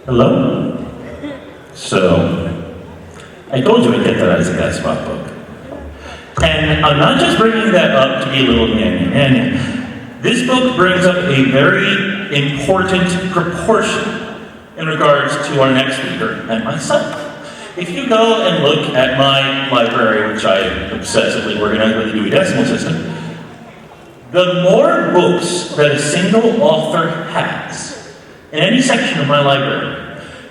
Hello? So, I told you I'd get that Isaac Asimov book. And I'm not just bringing that up to be a little nanya. This book brings up a very important proportion in regards to our next speaker and myself. If you go and look at my library, which I obsessively organize with the Dewey Decimal System, the more books that a single author has in any section of my library,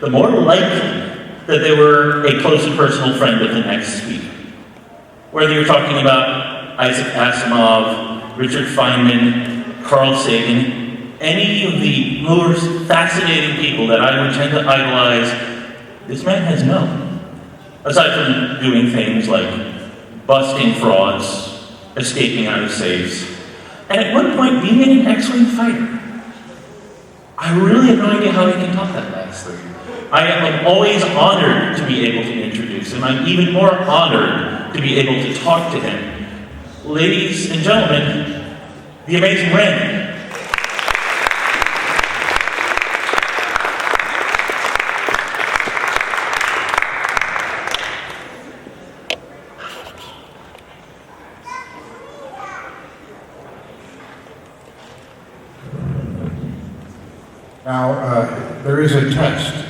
the more likely that they were a close and personal friend of the next speaker. Whether you're talking about Isaac Asimov, Richard Feynman, Carl Sagan, any of the most fascinating people that I would tend to idolize, this man has known. Aside from doing things like busting frauds, escaping out of safes, and at one point being an X-Wing fighter. I really have no idea how he can top that last thing. I am always honored to be able to introduce him. I'm even more honored to be able to talk to him. Ladies and gentlemen, the amazing Randi. Now, there is a test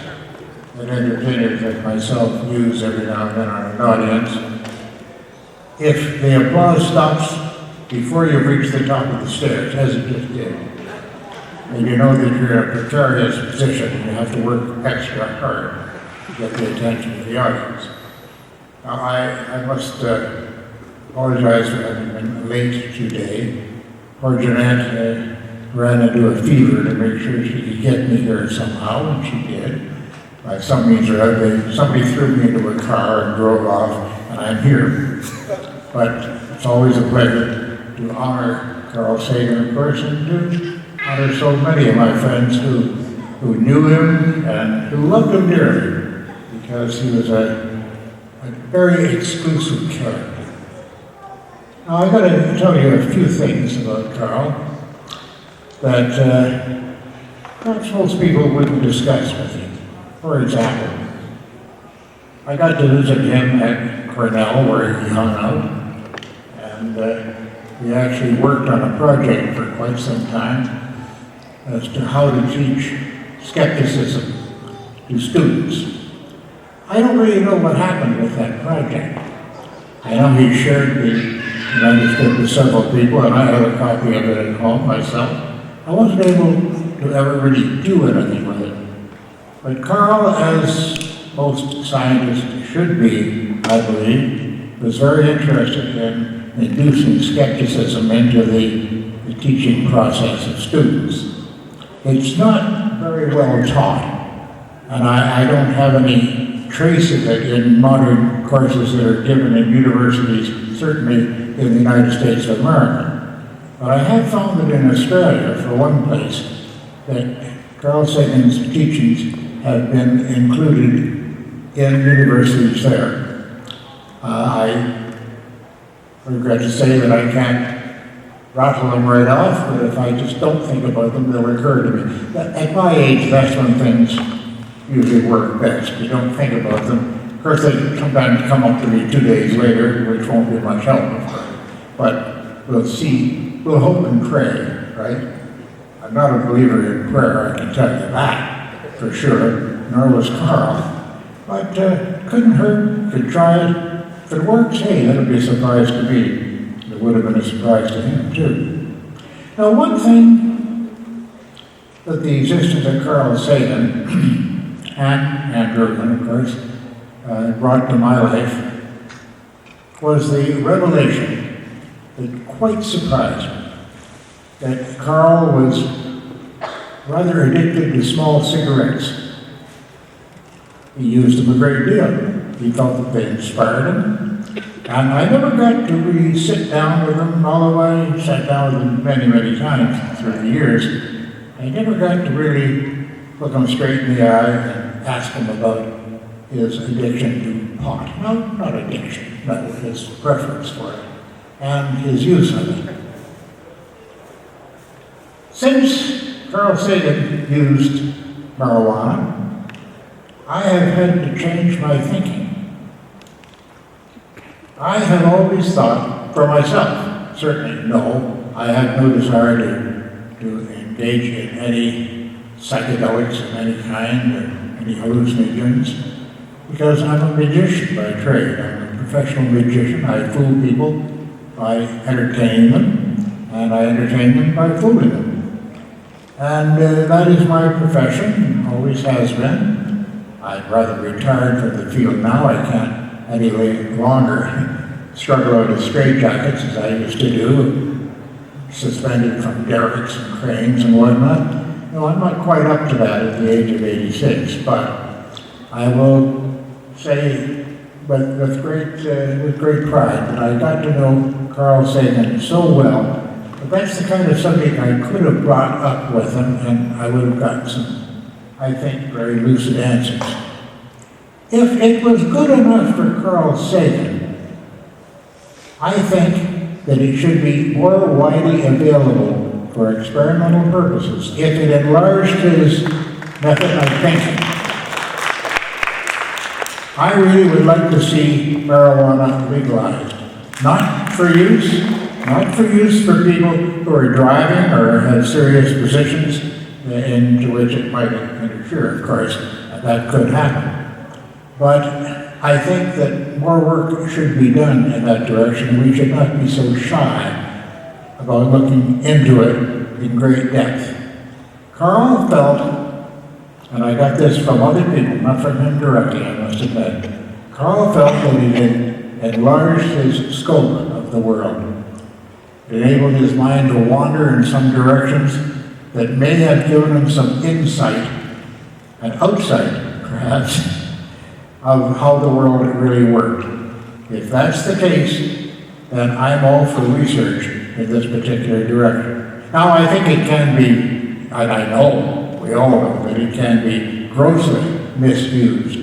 that entertainers like myself use every now and then on an audience. If the applause stops before you reach the top of the stairs, as it just did, and you know that you're in a precarious position and you have to work extra hard to get the attention of the audience. Now, I must apologize for having been late today. Poor Jeanette ran into a fever to make sure she could get me here somehow, and she did. By some means or other, somebody threw me into a car and drove off, and I'm here. But it's always a pleasure to honor Carl Sagan in person, to honor so many of my friends who knew him and who loved him dearly, because he was a very exclusive character. Now, I've got to tell you a few things about Carl that perhaps most people wouldn't discuss with you. For example, I got to visit him at Cornell where he hung out, and we actually worked on a project for quite some time as to how to teach skepticism to students. I don't really know what happened with that project. I know he shared the manuscript with several people, and I have a copy of it at home myself. I wasn't able to ever really do anything with it. But Carl, as most scientists should be, I believe, was very interested in inducing skepticism into the teaching process of students. It's not very well taught, and I don't have any trace of it in modern courses that are given in universities, certainly in the United States of America. But I have found that in Australia, for one place, that Carl Sagan's teachings have been included in universities there. I regret to say that I can't rattle them right off, but if I just don't think about them, they'll occur to me. At my age, that's when things usually work best. You don't think about them. Of course, they sometimes come up to me 2 days later, which won't be much help, of course. But we'll see. We'll hope and pray, right? I'm not a believer in prayer, I can tell you that, for sure, nor was Carl. But couldn't hurt, could try it. If it works, hey, that'll be a surprise to me. It would have been a surprise to him, too. Now, one thing that the existence of Carl Sagan, and Bergman, of course, brought to my life was the revelation that quite surprised me, that Carl was rather addicted to small cigarettes. He used them a great deal. He felt that they inspired him. And I never got to really sit down with him, although I sat down with him many, many times through the years. I never got to really look him straight in the eye and ask him about his addiction to pot. No, not addiction, but his preference for it and his use of it. Since Carl Sagan used marijuana, I have had to change my thinking. I have always thought for myself, certainly no, I have no desire to engage in any psychedelics of any kind or any hallucinogens, because I'm a magician by trade. I'm a professional magician. I fool people by entertaining them, and I entertain them by fooling them. And that is my profession, always has been. I'm rather retired from the field now. I can't any longer struggle out of straitjackets as I used to do, suspended from derricks and cranes and whatnot. No, I'm not quite up to that at the age of 86, but I will say with great pride that I got to know Carl Sagan so well. But that's the kind of subject I could have brought up with him, and I would have gotten some, I think, very lucid answers. If it was good enough for Carl Sagan, I think that it should be more widely available for experimental purposes if it enlarged his method of thinking. I really would like to see marijuana legalized. Not for use for people who are driving or have serious positions into which it might interfere, of course. That could happen. But I think that more work should be done in that direction. We should not be so shy about looking into it in great depth. Carl felt, and I got this from other people, not from him directly, I must admit, Carl felt that he had enlarged his scope of the world. It enabled his mind to wander in some directions that may have given him some insight, an outsight, perhaps, of how the world really worked. If that's the case, then I'm all for research in this particular direction. Now, I think it can be, and I know, we all know, that it can be grossly misused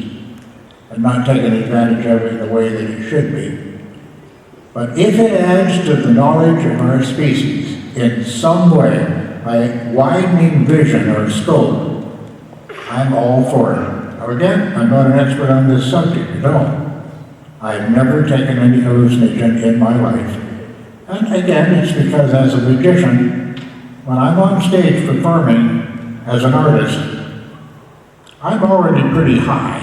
and not taken advantage of in the way that it should be. But if it adds to the knowledge of our species in some way by widening vision or scope, I'm all for it. Now again, I'm not an expert on this subject, no. I've never taken any hallucinogen in my life. And again, it's because as a magician, when I'm on stage performing as an artist, I'm already pretty high.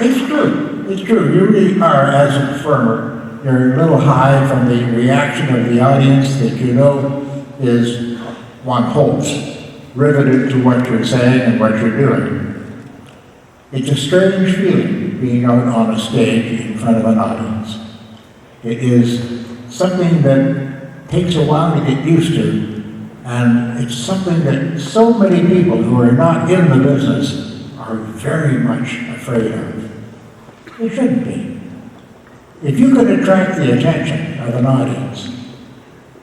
It's true, you really are, as a performer, you're a little high from the reaction of the audience that you know is, one hopes, riveted to what you're saying and what you're doing. It's a strange feeling being out on a stage in front of an audience. It is something that takes a while to get used to, and it's something that so many people who are not in the business are very much afraid of. It shouldn't be. If you could attract the attention of an audience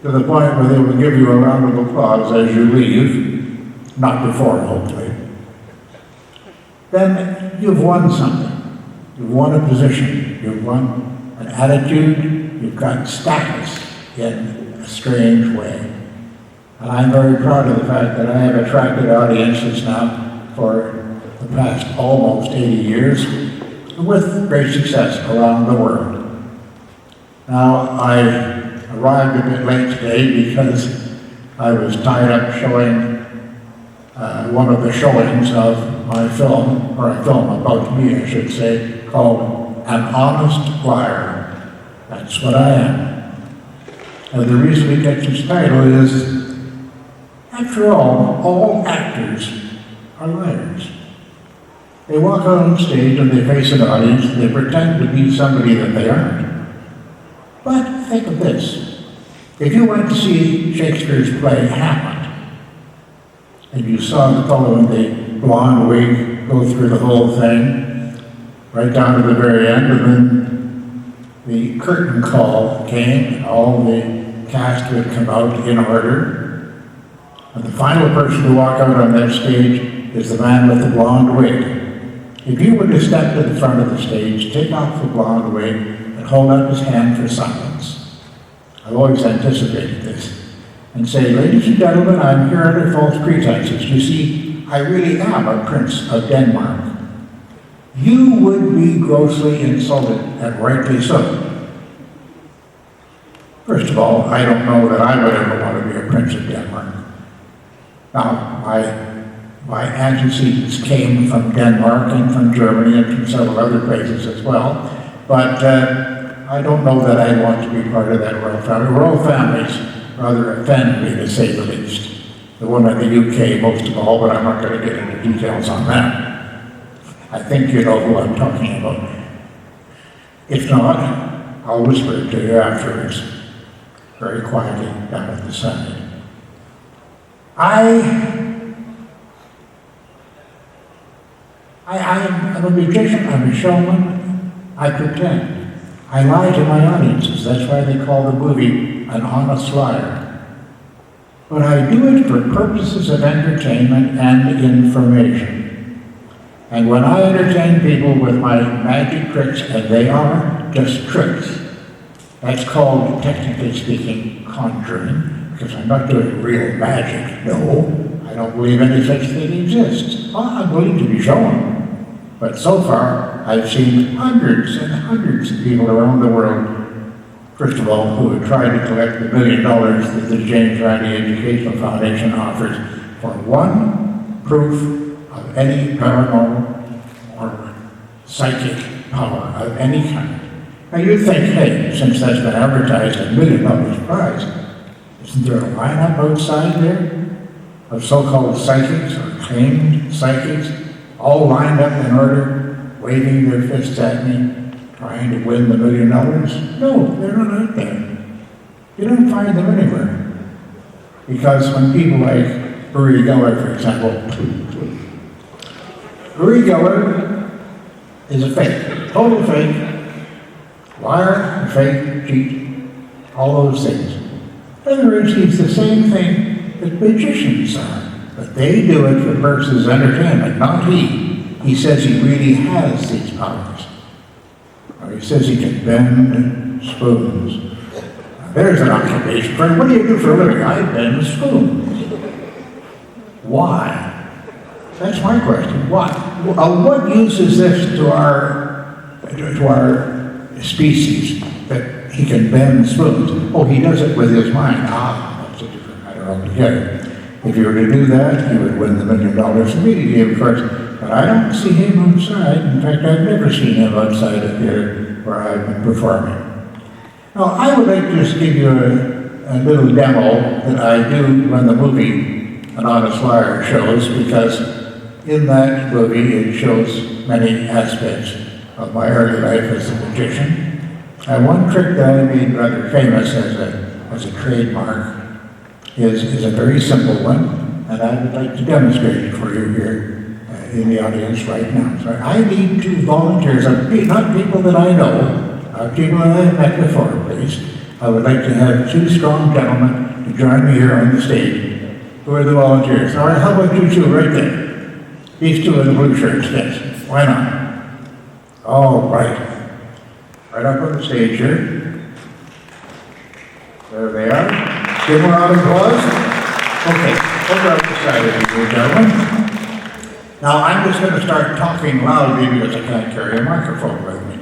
to the point where they will give you a round of applause as you leave, not before, hopefully, then you've won something. You've won a position. You've won an attitude. You've got status in a strange way. And I'm very proud of the fact that I have attracted audiences now for the past almost 80 years with great success around the world. Now, I arrived a bit late today because I was tied up showing one of the showings of my film, or a film about me, I should say, called An Honest Liar. That's what I am. And the reason we get this title is, after all actors are liars. They walk out on stage and they face an audience and they pretend to be somebody that they aren't. But think of this. If you went to see Shakespeare's play Hamlet, and you saw the fellow in the blonde wig go through the whole thing, right down to the very end, and then the curtain call came, and all the cast would come out in order, and the final person to walk out on that stage is the man with the blonde wig. If you were to step to the front of the stage, take off the blonde wig, and hold up his hand for silence, I've always anticipated this, and say, ladies and gentlemen, I'm here under false pretenses. You see, I really am a prince of Denmark, you would be grossly insulted, and rightly so. First of all, I don't know that I would ever want to be a prince of Denmark. Now, my antecedents came from Denmark and from Germany and from several other places as well, but I don't know that I want to be part of that royal family. Royal families rather offend me, to say the least. The one in the UK most of all, but I'm not going to get into details on that. I think you know who I'm talking about. If not, I'll whisper it to you afterwards, very quietly down at the side. I'm a magician, I'm a showman, I pretend. I lie to my audiences, that's why they call the movie An Honest Liar. But I do it for purposes of entertainment and information. And when I entertain people with my magic tricks, and they are just tricks, that's called, technically speaking, conjuring, because I'm not doing real magic. No, I don't believe any such thing exists. Well, I'm willing to be shown. But so far, I've seen hundreds and hundreds of people around the world, first of all, who have tried to collect the $1 million that the James Randi Educational Foundation offers for one proof of any paranormal or psychic power of any kind. Now you think, hey, since that's been advertised at $1 million prize, isn't there a lineup outside there of so-called psychics or claimed psychics, all lined up in order, waving their fists at me, trying to win the $1 million? No, they're not out there. You don't find them anywhere. Because when people like Uri Geller, for example, Uri Geller is a fake, total fake, liar, fake, cheat, all those things. In other words, he's the same thing that magicians are. But they do it for purposes of entertainment, not he. He says he really has these powers. Or he says he can bend spoons. Now, there's an occupation for him. What do you do for a living? I bend spoons. Why? That's my question. Why? What use is this to our species, that he can bend spoons? Oh, he does it with his mind. That's a different matter altogether. If you were to do that, he would win the $1 million immediately, of course. But I don't see him outside. In fact, I've never seen him outside of here where I've been performing. Now, I would like to just give you a little demo that I do when the movie An Honest Liar shows, because in that movie it shows many aspects of my early life as a magician. And one trick that I made rather famous as a trademark is a very simple one, and I would like to demonstrate it for you here in the audience right now. So I need 2 volunteers, not people that I know, people that I've met before, please. I would like to have 2 strong gentlemen to join me here on the stage. Who are the volunteers? All right, how about you 2 right there? These 2 in the blue shirts, yes. Why not? All right. Right up on the stage here. There they are. Give them a round of applause. Okay, over up the side of you, gentlemen. Now, I'm just going to start talking loudly because I can't carry a microphone with me.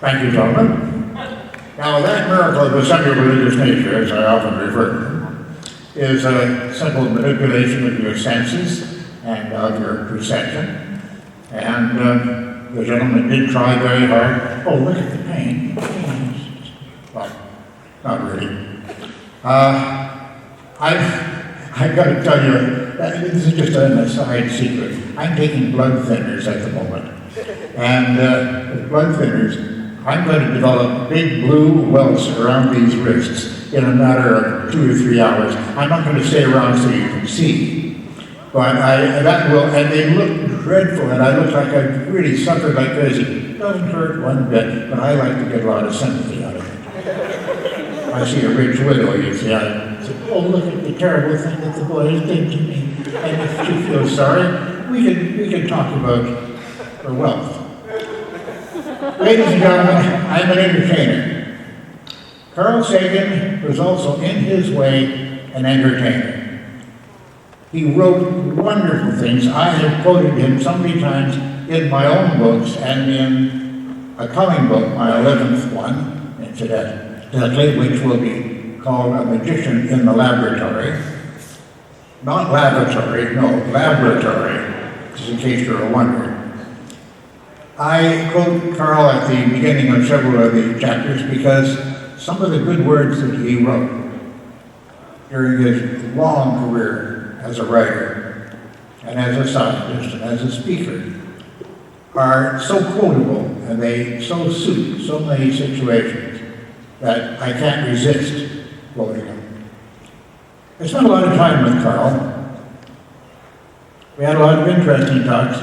Thank you, gentlemen. Now, that miracle of the semi-religious nature, as I often refer to it, is a simple manipulation of your senses and of your perception. And the gentleman did try very hard. Oh, look at the pain. Well, not really. I've got to tell you, this is just an aside secret. I'm taking blood thinners at the moment. And with blood thinners, I'm going to develop big blue welts around these wrists in a matter of 2 or 3 hours. I'm not going to stay around so you can see. But that will, and they look dreadful, and I look like I've really suffered like crazy. It doesn't hurt one bit, but I like to get a lot of sympathy out of it. I see a rich widow, you see, I say, oh, look at the terrible thing that the boys did to me. And if she feels sorry, we can talk about her wealth. Ladies and gentlemen, I'm an entertainer. Carl Sagan was also, in his way, an entertainer. He wrote wonderful things. I have quoted him so many times in my own books and in a coming book, my 11th one, incidentally, which will be called A Magician in the Laboratory. Not lavatory, no, laboratory, just in case you're wondering. I quote Carl at the beginning of several of the chapters because some of the good words that he wrote during his long career as a writer and as a scientist and as a speaker are so quotable and they so suit so many situations that I can't resist quoting them. I spent a lot of time with Carl. We had a lot of interesting talks.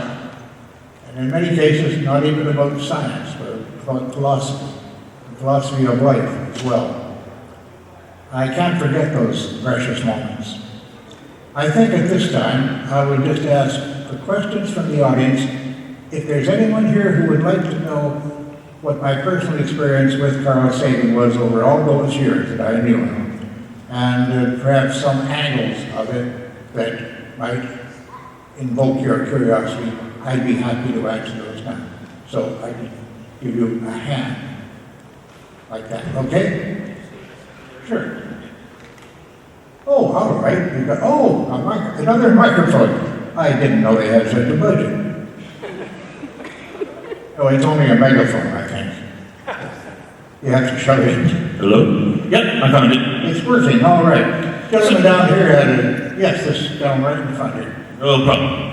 And in many cases, not even about science, but about philosophy of life as well. I can't forget those precious moments. I think at this time, I would just ask for questions from the audience. If there's anyone here who would like to know what my personal experience with Carl Sagan was over all those years that I knew him, and perhaps some angles of it that might invoke your curiosity, I'd be happy to answer those now. So I can give you a hand like that, okay? Sure. Oh, all right. You got, another microphone. I didn't know they had such a budget. Oh, it's only a megaphone, I think. You have to shut it. Hello? Yep, I found it. It's working, all right. Gentleman down here had a, yes, this down right in front here. No problem.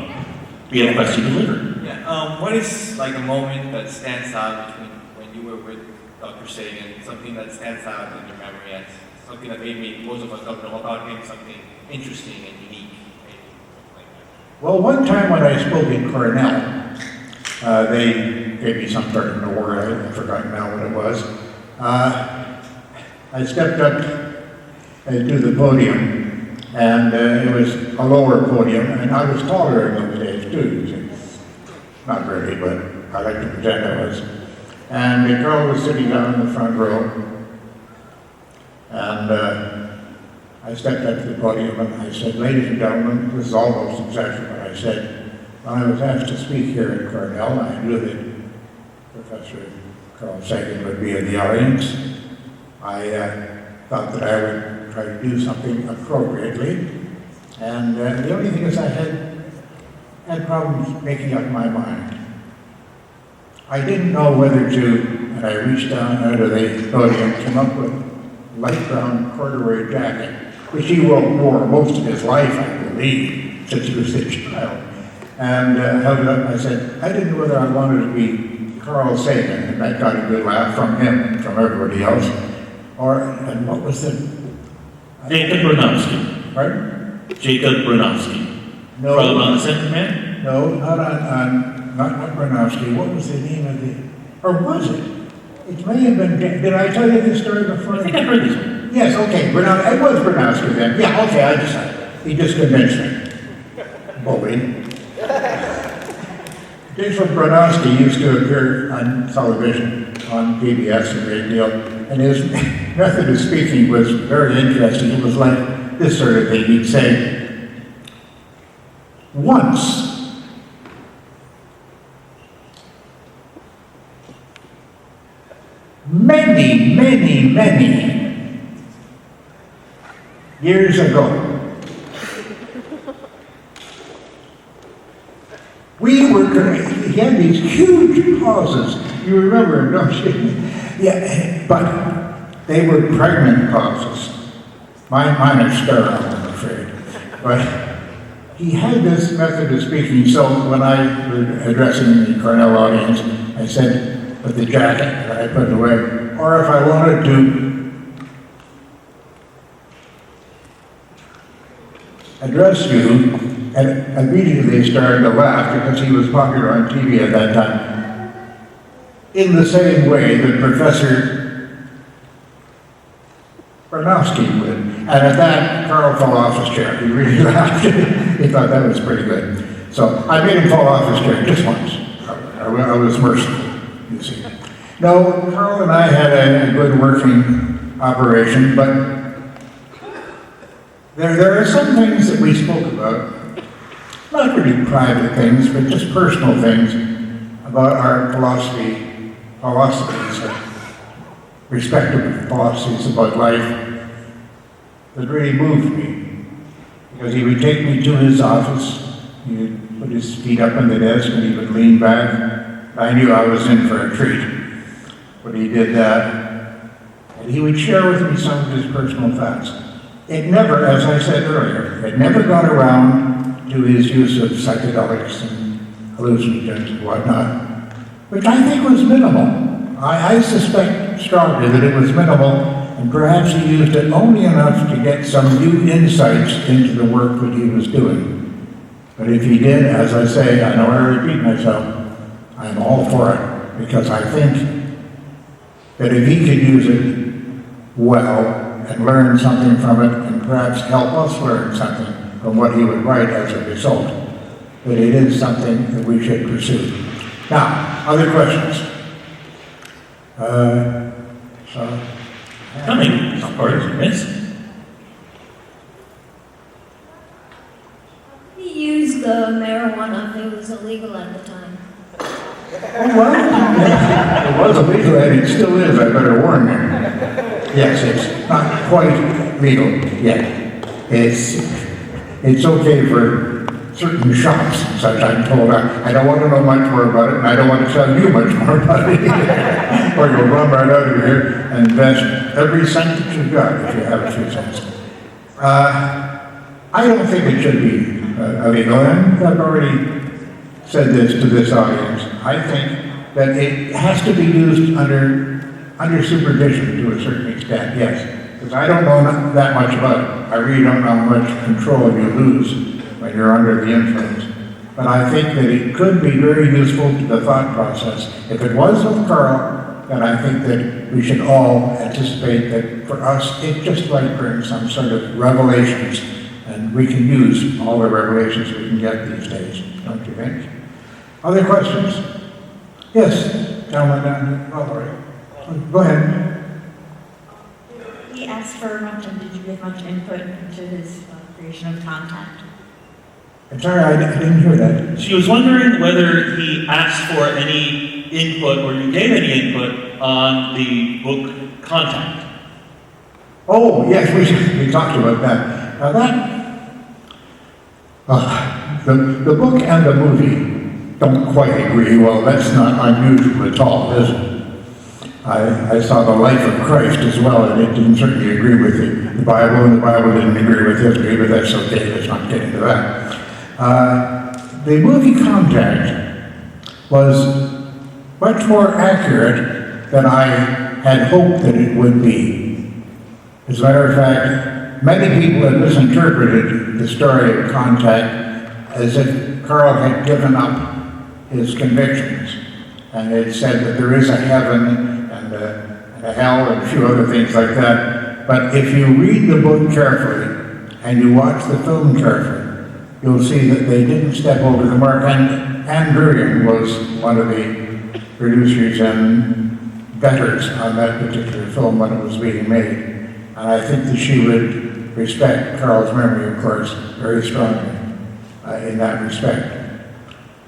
We have a question to deliver. Yeah. What is like a moment that stands out between when you were with Dr. Sagan, something that stands out in your memory as something that maybe most of us don't know about him, something interesting and unique, maybe like that? Well, one time when I spoke in Cornell, they gave me some part of an award, I've forgotten now what it was. I stepped up to the podium, and it was a lower podium, and I was taller in those days too. Not really, but I like to pretend I was. And the girl was sitting down in the front row, and I stepped up to the podium and I said, ladies and gentlemen, this is almost exactly what I said. When I was asked to speak here at Cornell, I knew that Professor Carl Sagan would be in the audience. I thought that I would try to do something appropriately. And the only thing is I had problems making up my mind. I didn't know whether to, and I reached down out of the podium, came up with a light brown corduroy jacket, which he wore most of his life, I believe, since he was a child. And held it up, I said, I didn't know whether I wanted to be Carl Sagan, and that got a good laugh from him and from everybody else. And what was the... Jacob Brunowski. Pardon? Jacob Brunowski. No. From on the Second Man? No, not Bronowski. What was the name of the... Or was it? It may have been... Did I tell you this story before? I think I've heard this one. Yes, okay. It was Bronowski then. Yeah, okay, I decided. He just convinced me. Bully. Jacob Bronowski used to appear on television, on PBS a great deal, and his method of speaking was very interesting. It was like this sort of thing. He'd say, once many years ago, he had these huge pauses. You remember him, don't you? Yeah, but they were pregnant pauses. Mine are sterile, I'm afraid. But he had this method of speaking, so when I was addressing the Cornell audience, I said, with the jacket that I put away, or if I wanted to address you, and immediately they started to laugh because he was popular on TV at that time. In the same way that Professor Bernowski would. And at that, Carl fell off his chair. He really laughed. He thought that was pretty good. So I made him fall off his chair just once. I was merciful, you see. No, Carl and I had a good working operation, but there are some things that we spoke about, not really private things, but just personal things about our philosophies, respective philosophies about life that really moved me. Because he would take me to his office, he would put his feet up on the desk and he would lean back. I knew I was in for a treat when he did that. And he would share with me some of his personal facts. It never, as I said earlier, it never got around to his use of psychedelics and hallucinogens and whatnot, which I think was minimal. I suspect strongly that it was minimal, and perhaps he used it only enough to get some new insights into the work that he was doing. But if he did, as I say, I know I repeat myself, I'm all for it, because I think that if he could use it well and learn something from it, and perhaps help us learn something from what he would write as a result, that it is something that we should pursue. Now, other questions? Coming, pardon me, miss. He used the marijuana. It was illegal at the time. Oh, well, it was illegal, and it still is, I better warn you. Yes, it's not quite legal yet. It's okay for certain shops, and such, I'm told. I don't want to know much more about it, and I don't want to tell you much more about it either. Or you'll run right out of here and invest every cent that you've got, if you have a few cents. I don't think it should be illegal, and I've already said this to this audience. I think that it has to be used under supervision to a certain extent, yes. Because I don't know that much about it. I really don't know how much control you lose when you're under the influence. But I think that it could be very useful to the thought process. If it was with Carl, then I think that we should all anticipate that for us, it just might bring some sort of revelations, and we can use all the revelations we can get these days, don't you think? Other questions? Yes, gentleman down here. Oh, all right. Go ahead. He asked for much, and did you give much input into his creation of contact? I'm sorry, I didn't hear that. She was wondering whether he asked for any input or you gave any input on the book Contact. Oh, yes, we talked about that. Now that, the book and the movie don't quite agree. Well, that's not unusual at all, is it? I saw The Life of Christ as well, and it didn't certainly agree with the Bible, and the Bible didn't agree with history, but that's okay, let's not get into that. The movie Contact was much more accurate than I had hoped that it would be. As a matter of fact, many people have misinterpreted the story of Contact as if Carl had given up his convictions and had said that there is a heaven and a hell and a few other things like that. But if you read the book carefully and you watch the film carefully, you'll see that they didn't step over the mark. And Anne Durian was one of the producers and betters on that particular film when it was being made. And I think that she would respect Carl's memory, of course, very strongly in that respect.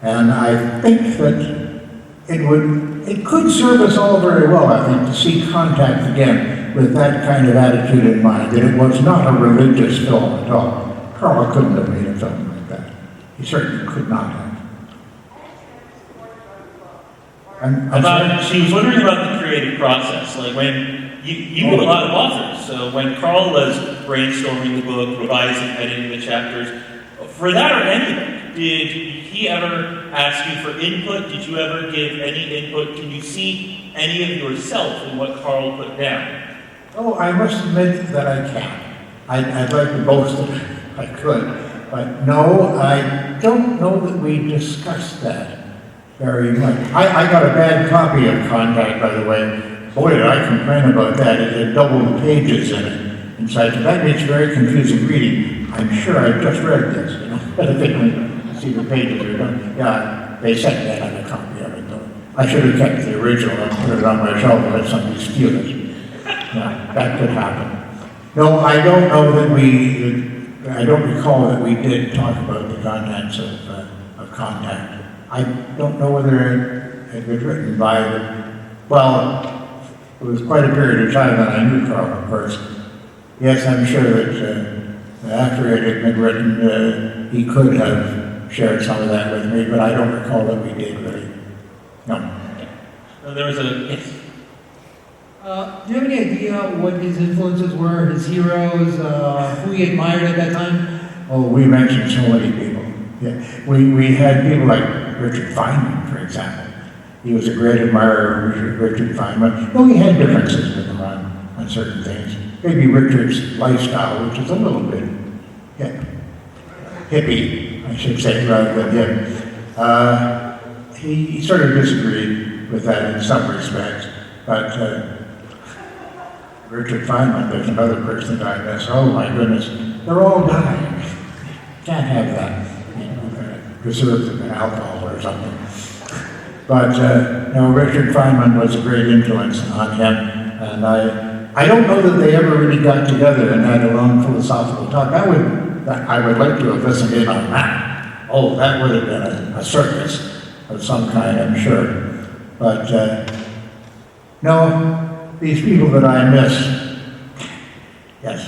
And I think that it would it could serve us all very well, I think, to see Contact again with that kind of attitude in mind, that it was not a religious film at all. Carl couldn't have made a film like that. He certainly could not have. She was wondering about the creative process, like when you knew a lot of authors, so when Carl was brainstorming the book, revising, editing the chapters, for that or anything, did he ever ask you for input? Did you ever give any input? Can you see any of yourself in what Carl put down? Oh, I must admit that I can. I'd like to boast that I could, but no, I don't know that we discussed that very much. I got a bad copy of Contact, by the way. Boy, did I complain about that. It had double the pages in it. Inside, so that makes very confusing reading. I'm sure I just read this, you know, but I think when you see the pages are done. Yeah, they sent me another copy of it, though. I should have kept the original and put it on my shelf and let somebody steal it. Yeah, that could happen. No, I don't know that I don't recall that we did talk about the contents of Contact. I don't know whether it was written by well, it was quite a period of time that I knew Carl, of course. Yes, I'm sure that after it had been written, he could have shared some of that with me, but I don't recall that we did really. No. There was yes. Do you have any idea what his influences were, his heroes, who he admired at that time? Oh, we mentioned so many people. Yeah. We had people like Richard Feynman, for example. He was a great admirer of Richard Feynman. Though he had differences with him on certain things. Maybe Richard's lifestyle, which is a little bit hippie, I should say, rather than him. He sort of disagreed with that in some respects. But Richard Feynman, there's another person that I miss. Oh my goodness, they're all dying. Can't have that. Preserve them in alcohol or something. But no, Richard Feynman was a great influence on him, and I don't know that they ever really got together and had a long philosophical talk. I would like to have listened in on that. Oh, that would have been a circus of some kind, I'm sure. But no, these people that I miss, yes,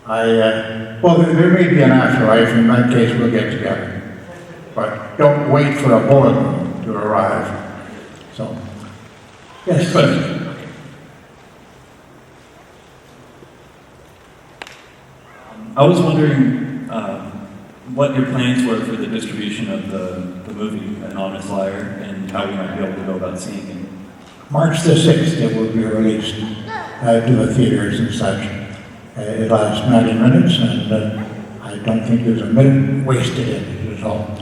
well, there may be an afterlife. In that case, we'll get together. But don't wait for a bulletin to arrive. So, yes, question. I was wondering what your plans were for the distribution of the movie An Honest Liar and how we might be able to go about seeing it. March the 6th, it will be released to the theaters and such. It lasts 90 minutes, and I don't think there's a minute wasted in it at all.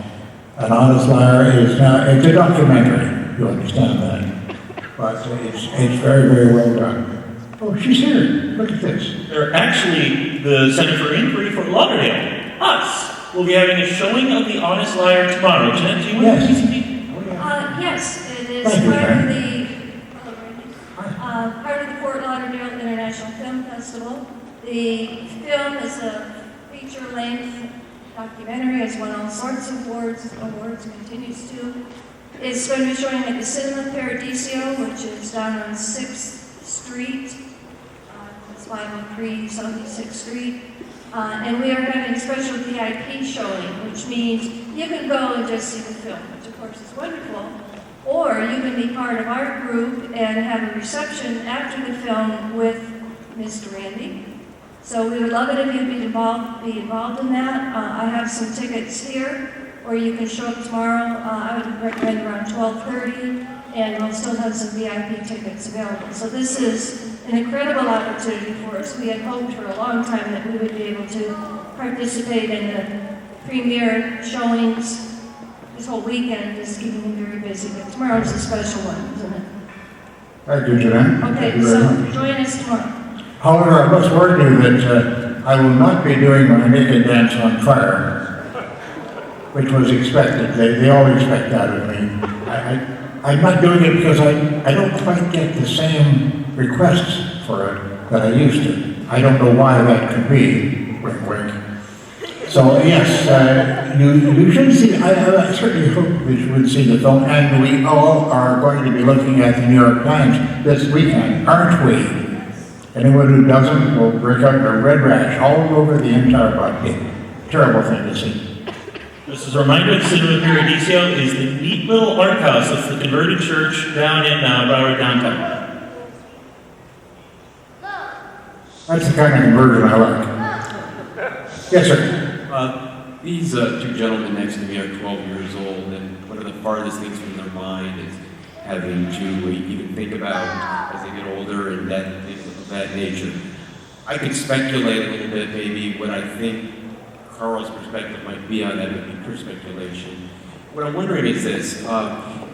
An Honest Liar is now, it's a documentary, you understand that. But it's very, very well done. Oh, she's here. Look at this. They're actually the Center for Inquiry for Lauderdale. Us. We'll be having a showing of The Honest Liar tomorrow. Jeanette, do you want to PCP? Yes, it is Thank you, part of the Fort Lauderdale International Film Festival. The film is a feature-length documentary. It's won all sorts of awards, continues to. It's going to be showing at the Cinema Paradiso, which is down on 6th Street. It's 503 South 6th Street. And we are having a special VIP showing, which means you can go and just see the film, which of course is wonderful. Or you can be part of our group and have a reception after the film with Mr. Randi. So we would love it if you'd be involved in that. I have some tickets here, or you can show up tomorrow. I would recommend around 12:30, and we'll still have some VIP tickets available. So this is an incredible opportunity for us. We had hoped for a long time that we would be able to participate in the premiere showings. This whole weekend is keeping me very busy, but tomorrow's a special one, isn't it? Thank you, Jeanette. Okay, Thank you very so much. join us tomorrow. However, I must warn you that I will not be doing my naked dance on fire, which was expected. They all expect that of me. I'm not doing it because I don't quite get the same requests for it that I used to. I don't know why that could be. Wink, wink. So yes, you should see, I certainly hope that you would see the film, and we all are going to be looking at the New York Times this weekend, aren't we? Anyone who doesn't will break out a red rash all over the entire body. Terrible thing to see. Just as a reminder, the Cinema Paradiso is the neat little art house. It's the converted church down in Broward downtown. That's the kind of conversion I like. Yes, sir. These two gentlemen next to me are 12 years old, and one of the farthest things from their mind is having to even think about as they get older and things of that nature. I could speculate a little bit, maybe what I think Carl's perspective might be on that, would be pure speculation. What I'm wondering is this,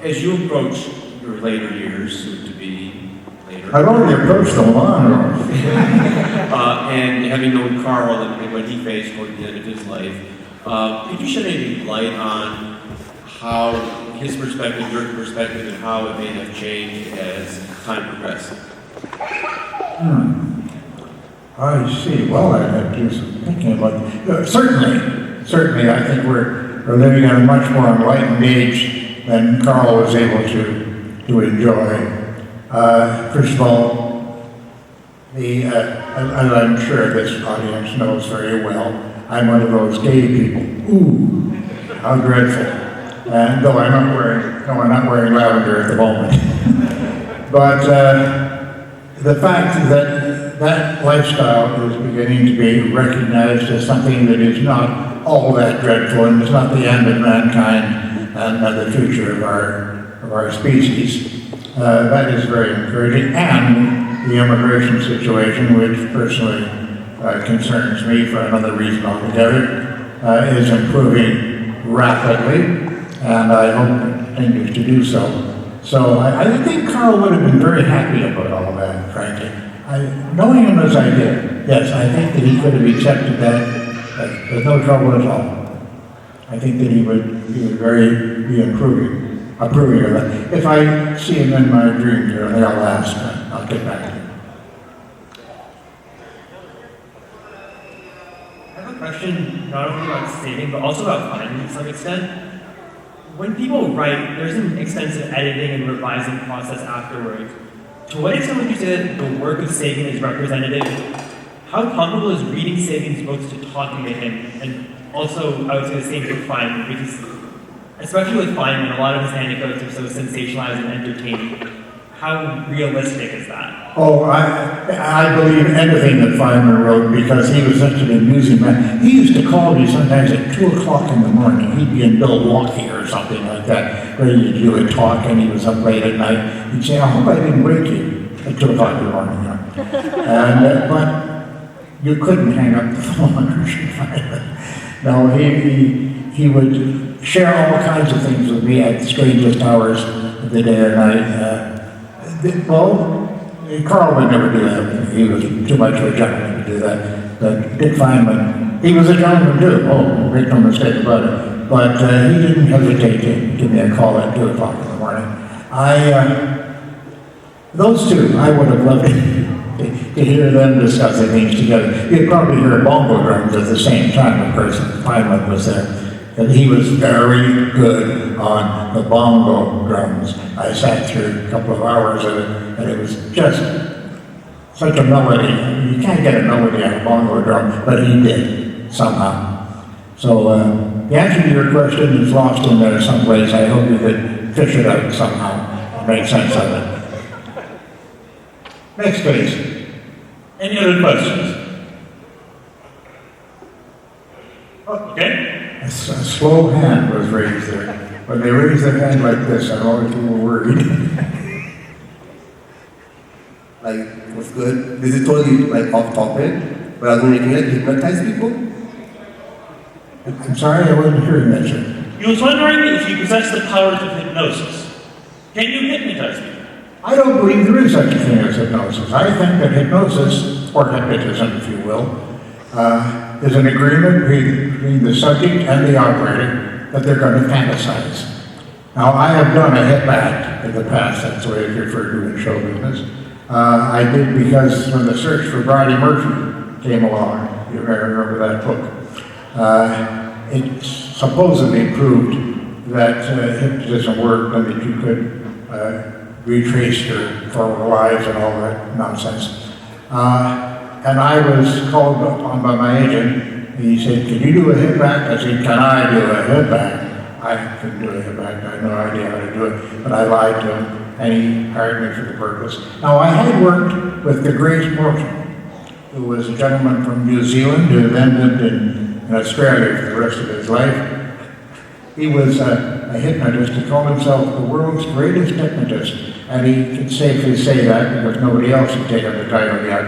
as you approach your later years, soon to be later. I've already approached the lawn. And having known Carl and what he faced toward the end of his life, could you shed any light on how his perspective, your perspective, and how it may have changed as time progressed? I see. Well, I'd have to do some thinking about it. Certainly, I think we're living at a much more enlightened age than Carl was able to enjoy. First of all, as I'm sure this audience knows very well, I'm one of those gay people. Ooh, how dreadful. And though I'm not wearing lavender at the moment. But the fact that lifestyle is beginning to be recognized as something that is not all that dreadful and is not the end of mankind and the future of our species. That is very encouraging. And the immigration situation, which personally concerns me for another reason altogether, is improving rapidly, and I hope it continues to do so. So I think Carl would have been very happy about all of that, frankly. Knowing him as I did, yes, I think that he could have accepted that there's no trouble at all. I think that he would be approving of that. If I see him in my dreams, I'll ask, I'll get back to him. I have a question not only about saving, but also about finding to some extent. When people write, there's an extensive editing and revising process afterwards. To what extent would you say that the work of Sagan is representative? How comparable is reading Sagan's books to talking to him? And also, I would say the same for Feynman, because especially with Feynman, a lot of his anecdotes are so sensationalized and entertaining. How realistic is that? Oh, I believe anything that Feynman wrote because he was such an amusing man. He used to call me sometimes at 2 o'clock in the morning. He'd be in Milwaukee or something like that, ready to do a talk, and he was up late at night. He'd say, I hope I didn't wake you at 2 o'clock in the morning. And, but you couldn't hang up the phone or Feynman. No, he would share all kinds of things with me at the strangest hours of the day or night. Well, Carl would never do that. He was too much of a gentleman to do that. But Dick Feynman, he was a gentleman too. Oh, make no mistake about it. But he didn't hesitate to give me a call at 2 o'clock in the morning. Those two, I would have loved to hear them discussing things together. You'd probably hear bongo drums at the same time, of course, Feynman was there. And he was very good on the bongo drums. I sat through a couple of hours of it, and it was just such a melody. You can't get a melody on a bongo drum, but he did, somehow. So the answer to your question is lost in there someplace. I hope you could fish it out somehow and make sense of it. Next, please. Any other questions? Okay. A slow hand was raised there. When they raise their hand like this, I'm always a little worried. Like, what's good? This is totally like off topic, but I was wondering, can you hypnotize people? I'm sorry, I wasn't hearing that, sir. He was wondering if you possess the powers of hypnosis. Can you hypnotize people? I don't believe there is such a thing as hypnosis. I think that hypnosis, or hypnotism, if you will, is an agreement between the subject and the operator that they're going to fantasize. Now, I have done a hip act in the past, that's the way it's referred to in show business. I did because when the search for Broward Murphy came along, you may remember that book, It supposedly proved that hypnotism worked and that you could retrace your former lives and all that nonsense. And I was called upon by my agent, and he said, "Can you do a hip back?" I said, "Can I do a hip back?" I couldn't do a hip back, I had no idea how to do it, but I lied to him, and he hired me for the purpose. Now, I had worked with the great Morton, who was a gentleman from New Zealand who then lived in Australia for the rest of his life. He was a hypnotist. He called himself the world's greatest hypnotist, and he could safely say that because nobody else had taken the title yet.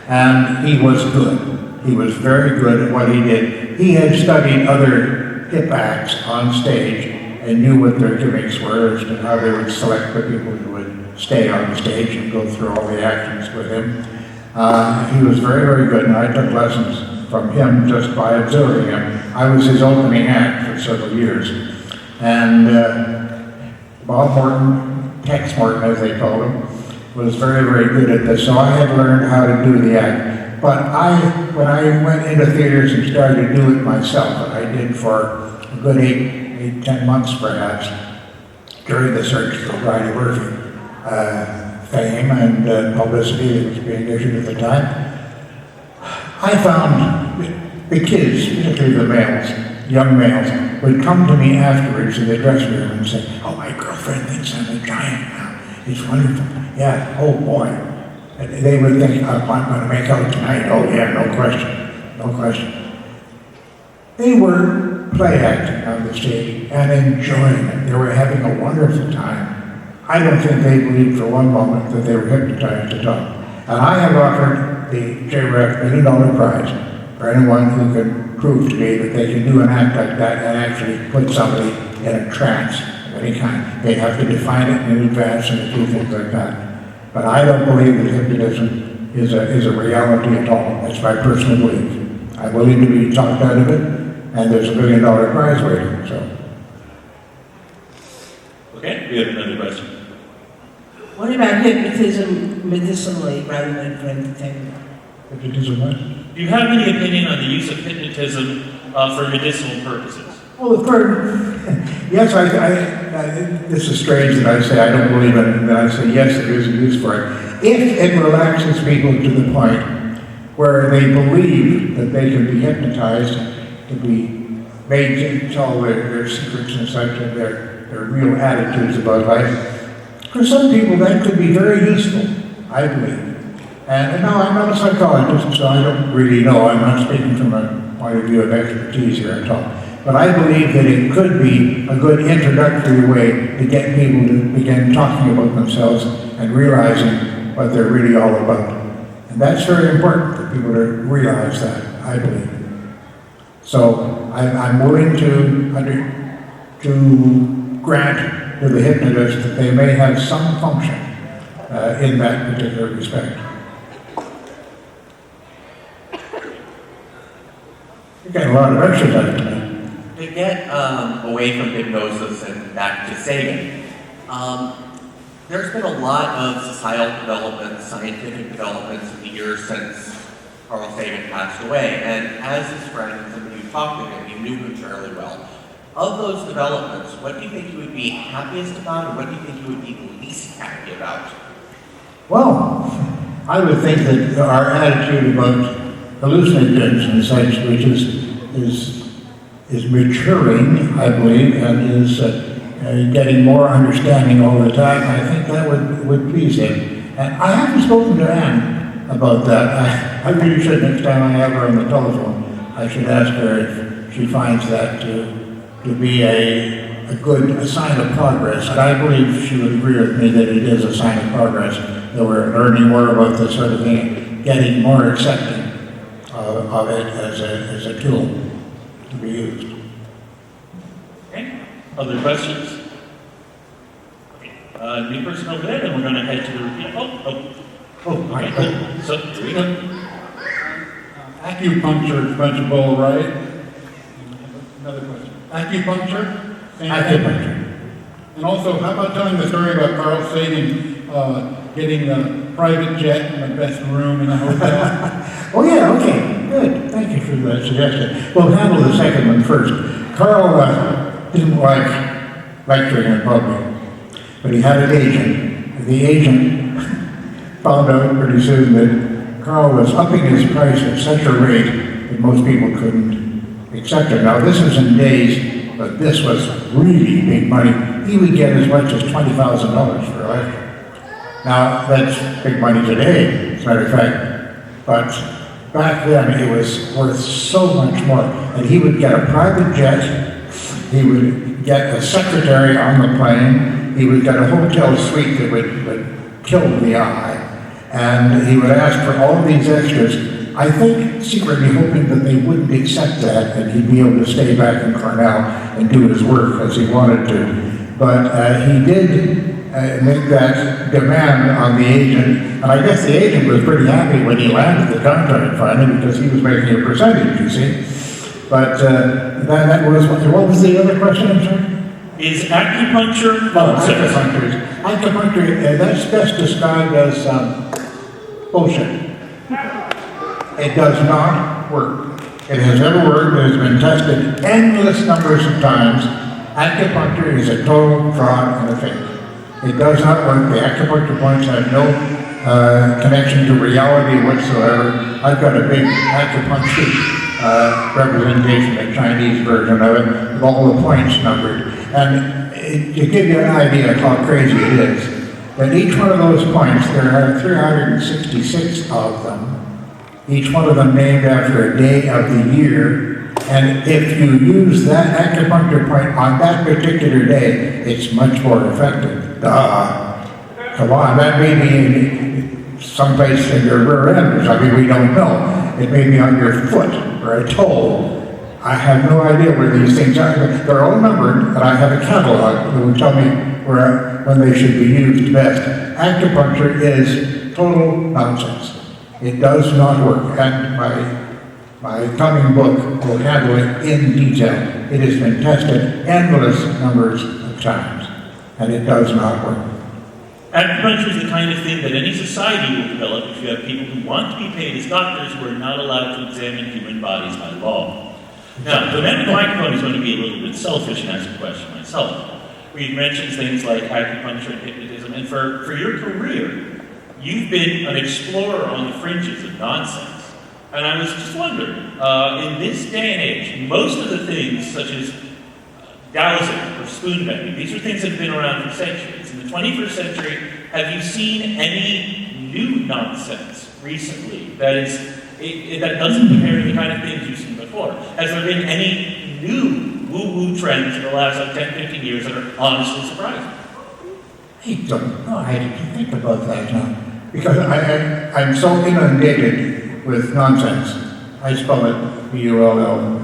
And he was good. He was very good at what he did. He had studied other hip acts on stage and knew what their gimmicks were as to how they would select the people who would stay on the stage and go through all the actions with him. He was very, very good, and I took lessons from him just by observing him. I was his opening act for several years. And Bob Morton, Tex Morton as they called him, was very, very good at this, so I had learned how to do the act. But when I went into theaters and started to do it myself, and I did for a good 10 months perhaps, during the search for Randi Murphy fame and publicity that was being issued at the time, I found the kids, particularly the males, young males, would come to me afterwards in the dressing room and say, "Oh, my girlfriend thinks I'm a giant now. It's wonderful. Yeah, oh boy." And they would think, "I'm going to make out tonight." "Oh yeah, no question, no question." They were play acting on the stage and enjoying it. They were having a wonderful time. I don't think they believed for one moment that they were hypnotized at all. And I have offered the JREF $1 million prize for anyone who can prove to me that they can do an act like that and actually put somebody in a trance of any kind. They have to define it in advance and do things like that. But I don't believe that hypnotism is a reality at all. That's my personal belief. I'm willing to be talked out of it, and there's a $1 million prize waiting, so. Okay, we have another question. What about hypnotism medicinally rather than for entertainment? Hypnotism what? Do you have any opinion on the use of hypnotism for medicinal purposes? Well, of course, yes, this is strange that I say I don't believe in it, that I say yes, there is a use for it. If it relaxes people to the point where they believe that they can be hypnotized, to be made to tell their secrets and such, and their real attitudes about life, for some people that could be very useful, I believe. And now I'm not a psychologist, so I don't really know. I'm not speaking from a point of view of expertise here at all. But I believe that it could be a good introductory way to get people to begin talking about themselves and realizing what they're really all about. And that's very important for people to realize that, I believe. So I'm willing to grant to the hypnotist that they may have some function in that particular respect. You're getting a lot of exercise tonight. To get away from hypnosis and back to Sagan, there's been a lot of societal developments, scientific developments in the years since Carl Sagan passed away, and as his friend and somebody who talked to him, you knew him fairly well. Of those developments, what do you think you would be happiest about, and what do you think you would be least happy about? Well, I would think that our attitude about hallucinogens and such, which is maturing, I believe, and is getting more understanding all the time. I think that would please him. And I haven't spoken to Anne about that. I really should next time I have her on the telephone. I should ask her if she finds that to be a sign of progress. And I believe she would agree with me that it is a sign of progress, that we're learning more about this sort of thing, getting more accepting of it as a tool to be used. Okay, other questions? Okay. New person over there, then we're going to head to the repeat. Okay, cool. So, here we go. Acupuncture principle, right? Another question. Acupuncture? Acupuncture. And also, how about telling the story about Carl Sagan getting private jet and the best room in the hotel? Oh, yeah, okay, good. Thank you for that suggestion. We'll handle the second one first. Carl didn't like lecturing in public, but he had an agent. The agent found out pretty soon that Carl was upping his price at such a rate that most people couldn't accept it. Now, this was in days, but this was really big money. He would get as much as $20,000 for a lecture. Now, that's big money today, as a matter of fact, but back then it was worth so much more. And he would get a private jet, he would get a secretary on the plane, he would get a hotel suite that would kill the eye, and he would ask for all of these extras, I think secretly hoping that they wouldn't accept that and he'd be able to stay back in Cornell and do his work as he wanted to. But he did make that demand on the agent, and I guess the agent was pretty happy when he landed the contract finally because he was making a percentage, you see. But that was, what was the other question, I'm sorry? Is acupuncture Acupuncture, that's best described as bullshit. It does not work. It has never worked, it has been tested endless numbers of times. Acupuncture is a total fraud and a fake. It does not work. The acupuncture points have no connection to reality whatsoever. I've got a big acupuncture representation, a Chinese version of it, with all the points numbered. And to give you an idea of how crazy it is, that each one of those points, there are 366 of them, each one of them named after a day of the year. And if you use that acupuncture point on that particular day, it's much more effective. Duh. Come on, that may be someplace in your rear end or something, we don't know. It may be on your foot or a toe. I have no idea where these things are. They're all numbered, and I have a catalog that will tell me when they should be used best. Acupuncture is total nonsense. It does not work, and my coming book will handle it in detail. It has been tested endless numbers of times, and it does not work. Acupuncture is the kind of thing that any society will develop if you have people who want to be paid as doctors who are not allowed to examine human bodies by law. Now, the man with the microphone is going to be a little bit selfish and ask a question myself. We've mentioned things like acupuncture and hypnotism, and for your career, you've been an explorer on the fringes of nonsense. And I was just wondering, in this day and age, most of the things such as dowsing or spoon bending, these are things that have been around for centuries. In the 21st century, have you seen any new nonsense recently that doesn't compare to the kind of things you've seen before? Has there been any new woo-woo trends in the last 10, 15 years that are honestly surprising? I don't know. I didn't think about that now. Because I'm so inundated with nonsense. I spell it B-U-L-L.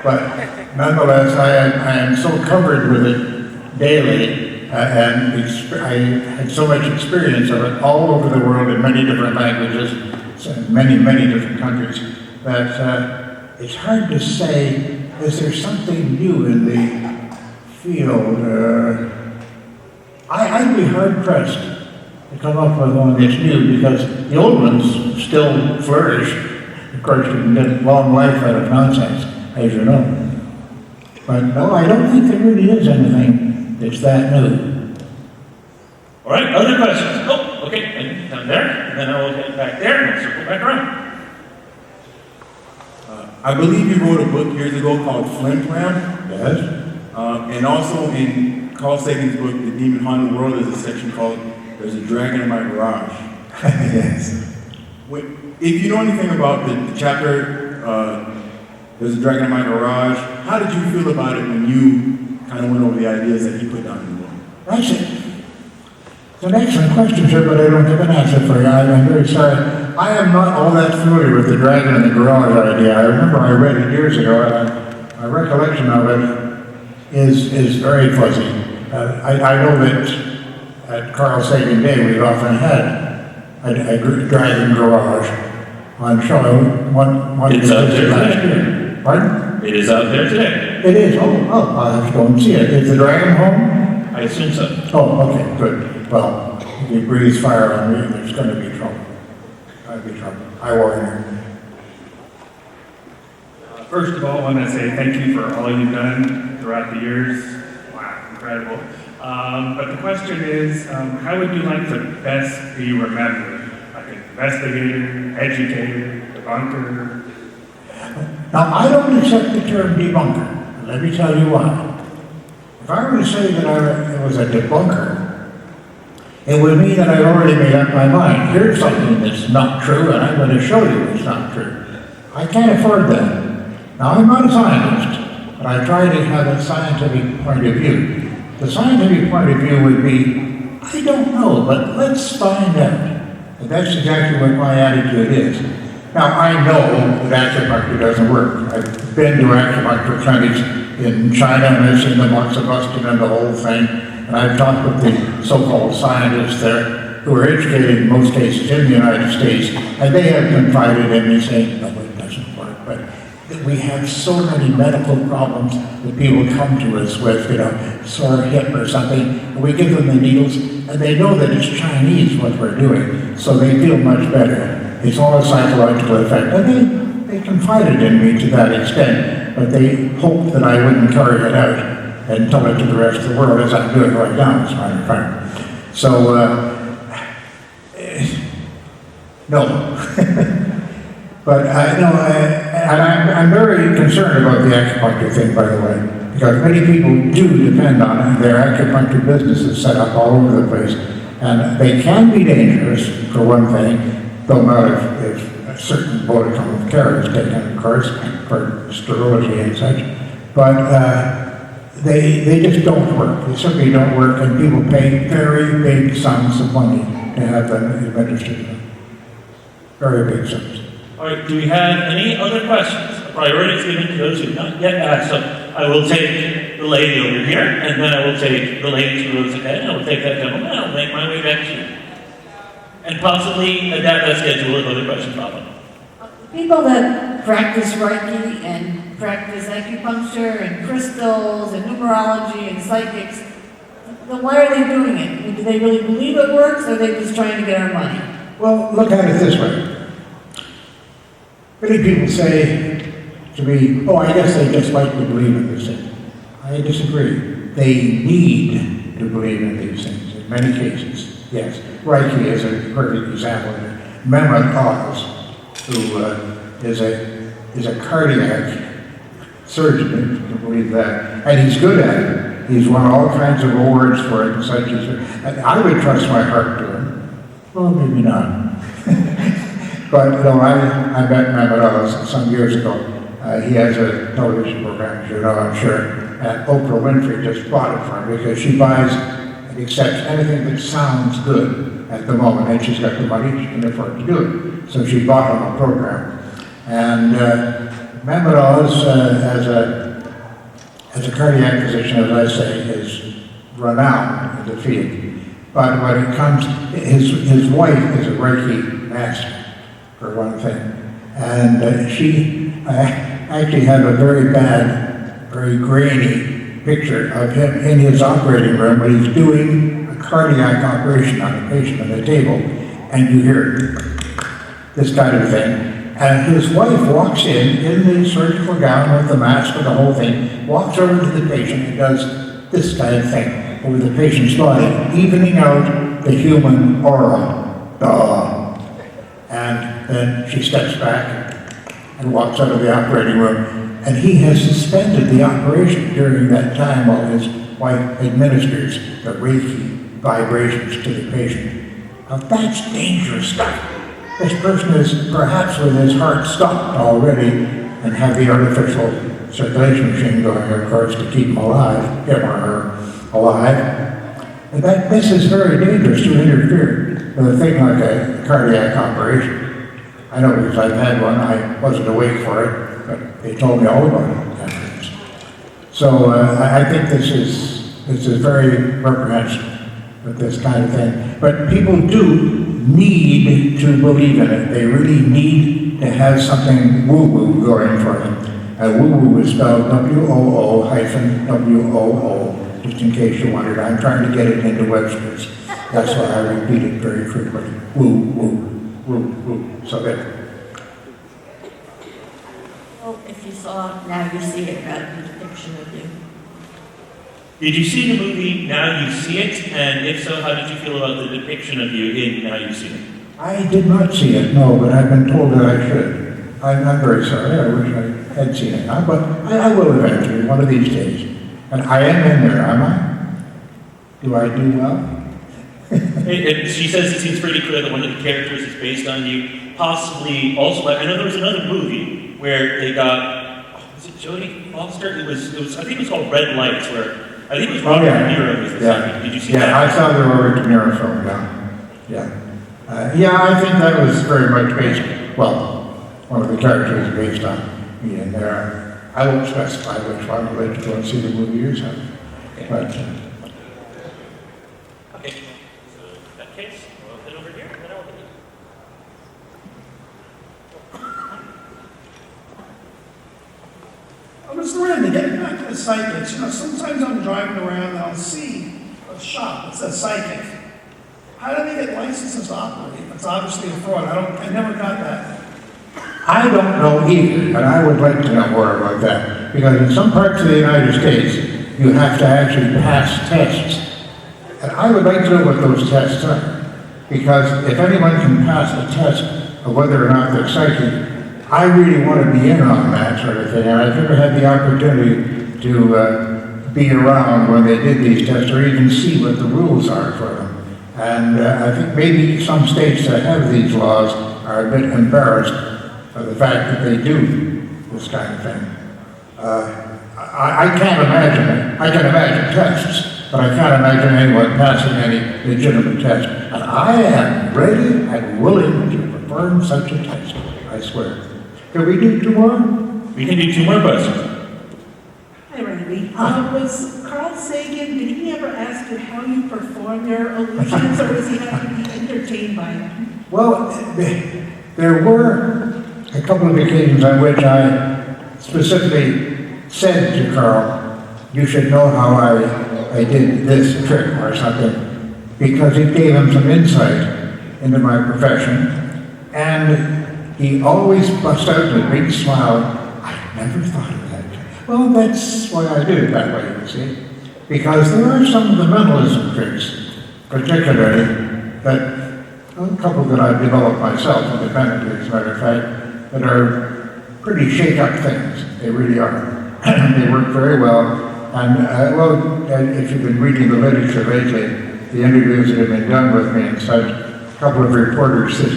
But nonetheless, I am so covered with it daily, and I had so much experience of it all over the world in many different languages, many different countries, that it's hard to say, is there something new in the field? I'd be hard-pressed to come up with one that's new, because the old ones still flourish. Of course, you can get long life out of nonsense, as you know. But no, I don't think there really is anything that's that new. All right, other questions? Oh, okay, and down there, and then I'll get back there, and I'll circle back around. I believe you wrote a book years ago called Flim Flam. Yes. And also in Carl Sagan's book, The Demon Haunted World, there's a section called There's a Dragon in My Garage. Yes. If you know anything about the chapter, There's a Dragon in My Garage, how did you feel about it when you kind of went over the ideas that he put down in the book? That's it. It's an excellent question, sir, but I don't have an answer for you. I'm very sorry. I am not all that familiar with the dragon in the garage idea. I remember I read it years ago, and my recollection of it is very fuzzy. I know that at Carl Sagan Day we've often had a dragon garage on show. It's out there last today. year. Pardon? It is out there today. It is? Oh, I'll have to go and see it. Is the dragon home? I assume so. Oh, okay, good. Well, if he breathes fire on me, there's going to be trouble. Going to be trouble. I warn you. First of all, I want to say thank you for all you've done throughout the years. Wow, incredible. But the question is, how would you like to best be remembered? Like an investigator, educator, debunker? Now, I don't accept the term debunker. Let me tell you why. If I were to say that I was a debunker, it would mean that I've already made up my mind. Here's something that's not true, and I'm going to show you it's not true. I can't afford that. Now, I'm not a scientist, but I try to have a scientific point of view. The scientific point of view would be, I don't know, but let's find out. And that's exactly what my attitude is. Now, I know that acupuncture doesn't work. I've been to acupuncture clinics in China, and I've seen them lots of busted and the whole thing. And I've talked with the so-called scientists there who are educated in most cases in the United States, and they have confided in me saying, no, it doesn't work. But we have so many medical problems that people come to us with, sore hip or something, and we give them the needles, and they know that it's Chinese what we're doing, so they feel much better. It's all a psychological effect. And they confided in me to that extent, but they hoped that I wouldn't carry it out and tell it to the rest of the world, as I'm doing right now, as a matter of fact. So, no. But I'm very concerned about the acupuncture thing, by the way, because many people do depend on it. Their acupuncture business is set up all over the place, and they can be dangerous, for one thing, though not if a certain modicum of care is taken, of course, for sterility and such. But they just don't work. They simply don't work, and people pay very big sums of money to have them administered. Very big sums. All right, do we have any other questions? Priority is given to those who have not yet asked. So I will take the lady over here, and then I will take the lady to rows ahead, and I will take that gentleman, and I'll make my way back to you. And possibly adapt that schedule if other questions pop up. People that practice Reiki and practice acupuncture and crystals and numerology and psychics, then why are they doing it? I mean, do they really believe it works, or are they just trying to get our money? Well, look at it this way. Many people say to me, oh, I guess they just like to believe in these things. I disagree. They need to believe in these things in many cases, yes. Reiki is a perfect example. Mehmet Oz, who is a cardiac surgeon, I believe that, and he's good at it. He's won all kinds of awards for it and such. I would trust my heart to him. Well, maybe not. But no, I met Mehmet Oz some years ago. He has a television program, as you know, I'm sure. And Oprah Winfrey just bought it for him because she buys and accepts anything that sounds good at the moment, and she's got the money, she can afford to do it. So she bought him a program. And Mehmet Oz, as a cardiac physician, as I say, is renowned in the field. But when it comes, his wife is a Reiki master, for one thing. And she actually had a very bad, very grainy picture of him in his operating room when he's doing a cardiac operation on a patient on the table, and you hear this kind of thing. And his wife walks in the surgical gown with the mask and the whole thing, walks over to the patient and does this kind of thing over the patient's body, evening out the human aura. And then she steps back and walks out of the operating room. And he has suspended the operation during that time while his wife administers the Reiki vibrations to the patient. Now that's dangerous stuff. This person is perhaps with his heart stopped already and have the artificial circulation machine going, of course, to keep him alive, him or her alive. And this is very dangerous to interfere with a thing like a cardiac operation. I know because I've had one. I wasn't awake for it, but they told me all about it afterwards. So I think this is very reprehensible with this kind of thing. But people do need to believe in it. They really need to have something woo-woo going for them. Woo-woo is spelled W-O-O-W-O-O, just in case you wondered. I'm trying to get it into Webster's. That's why I repeat it very frequently. Woo, woo, woo, woo. So there. Well, if you saw Now You See It, about the depiction of you. Did you see the movie Now You See It? And if so, how did you feel about the depiction of you in Now You See It? I did not see it, no, but I've been told that I should. I'm very sorry. I wish I had seen it now, but I will eventually, one of these days. And I am in there, am I? Do I do well? She says it seems pretty clear that one of the characters is based on you. Possibly also, I know there was another movie where they got, was it Jodie Foster? It was, I think it was called Red Lights, where I think it was Robert De Niro was the second. Did you see that? Yeah, I saw the Robert De Niro film, yeah. Yeah, I think that was very much based, well, one of the characters is based on me in there. I won't specify which one, I'll let you go and see the movie yourself. Okay. But, Okay, so in that case, we'll head over here, and then I'll leave. Mr. Randi, getting back to the psychics, sometimes I'm driving around and I'll see a shop that says psychic. How do they get licenses to operate? It's obviously a fraud. I never got that. I don't know either, and I would like to know more about that. Because in some parts of the United States, you have to actually pass tests. And I would like to know what those tests are. Because if anyone can pass a test of whether or not they're psychic, I really want to be in on that sort of thing. And I've never had the opportunity to be around when they did these tests or even see what the rules are for them. And I think maybe some states that have these laws are a bit embarrassed for the fact that they do this kind of thing. I can't imagine it. I can imagine tests, but I can't imagine anyone passing any legitimate test. And I am ready and willing to perform such a test, I swear. Can we do two more? We can do two more questions. Hi, Randy. Was Carl Sagan, did he ever ask you how you perform your illusions, or was he have to be entertained by them? Well, there were a couple of occasions on which I specifically said to Carl, you should know how I did this trick or something, because it gave him some insight into my profession. And he always bust out with a big smile. I never thought of that. Well, that's why I did it that way, you see. Because there are some of the mentalism tricks, particularly, that a couple that I've developed myself independently, as a matter of fact, that are pretty shake-up things. They really are. They work very well. And, if you've been reading the literature lately, the interviews that have been done with me and such, a couple of reporters that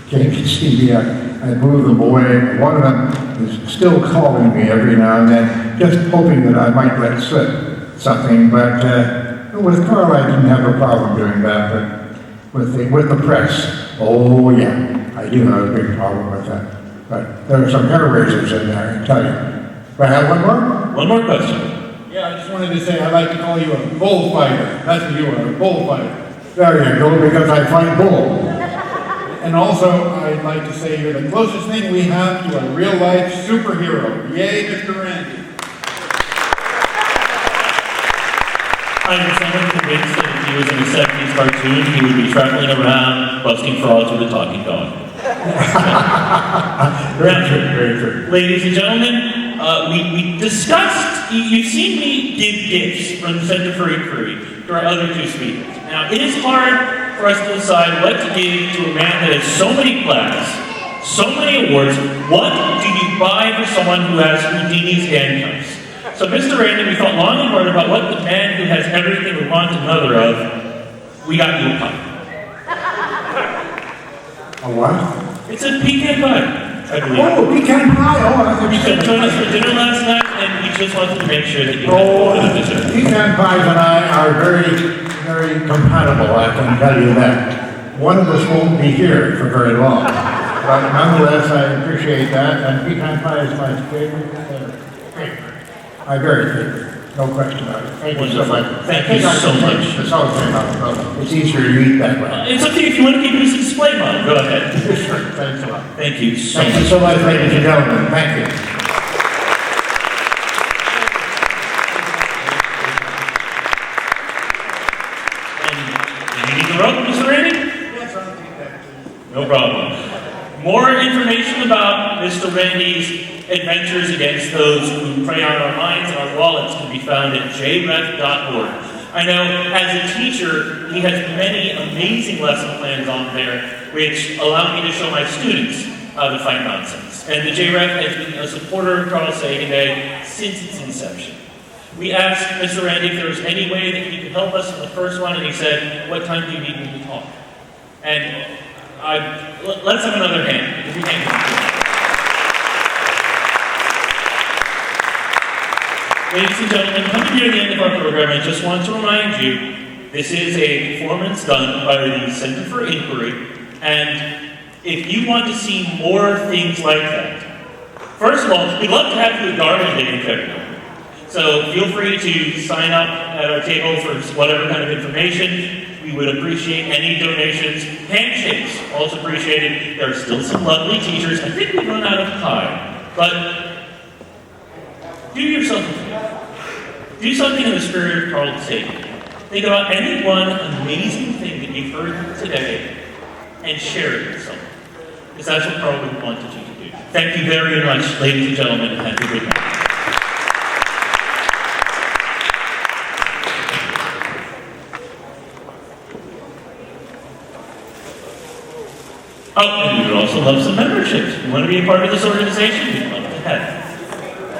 came to see me, I moved them away. One of them is still calling me every now and then, just hoping that I might let slip something. But with Carl, I didn't have a problem doing that. But with the press, oh yeah, I do have a big problem with that. But there are some hair raisers in there, I can tell you. Do I have one more? One more question. Yeah, I just wanted to say I'd like to call you a bullfighter. That's what you are, a bullfighter. There you go, because I fight bull. And also, I'd like to say you're the closest thing we have to a real-life superhero. Yay, Mr. Randi. I'm somewhat convinced that if he was in a 70s cartoon, he would be traveling around busting frauds with a talking dog. Very true, very true. Ladies and gentlemen, we discussed, you've seen me give gifts from the Center for Inquiry to our other two speakers. Now, it is hard for us to decide what to give to a man that has so many plaques, so many awards. What do you buy for someone who has Houdini's handcuffs? So, Mr. Randi, we thought long and hard about what the man who has everything we want another of, we got you a pie. A what? It's a pecan pie, I believe. Oh, pecan pie! Oh, I thought You you joined us for dinner last night, and we just wanted to make sure that you had a bit of dessert. Pecan pies and I are very, very compatible, I can tell you that. One of us won't be here for very long. But nonetheless, I appreciate that, and pecan pie is my favorite. My very favorite, no question about it. Thank you so much. Thank you so much. The cellophane off, it's easier to eat that way. It's up to you if you want to keep it as a display model. Go ahead. Sure, thanks a lot. Thank you so much. Thank you so much, ladies and gentlemen. Thank you. And you need to roll. information about Mr. Randi's adventures against those who prey on our minds and our wallets can be found at jref.org. I know as a teacher, he has many amazing lesson plans on there, which allow me to show my students how to fight nonsense. And the JREF has been a supporter of Carl Sagan Day since its inception. We asked Mr. Randi if there was any way that he could help us in the first one, and he said, "What time do you need me to talk?" And let's have another hand, because we can't. Ladies and gentlemen, coming near the end of our program, I just want to remind you, this is a performance done by the Center for Inquiry, and if you want to see more things like that, first of all, we'd love to have you at Garden Day in February. So feel free to sign up at our table for whatever kind of information. We would appreciate any donations. Handshakes, also appreciated. There are still some lovely teachers. I think we've run out of time, but do yourself a favor. Do something in the spirit of Carl Sagan. Think about any one amazing thing that you've heard today and share it with someone. Because that's what Carl would wanted you to do. Thank you very much, ladies and gentlemen, and have a good night. Oh, and we would also love some memberships. If you want to be a part of this organization, we'd love to have you.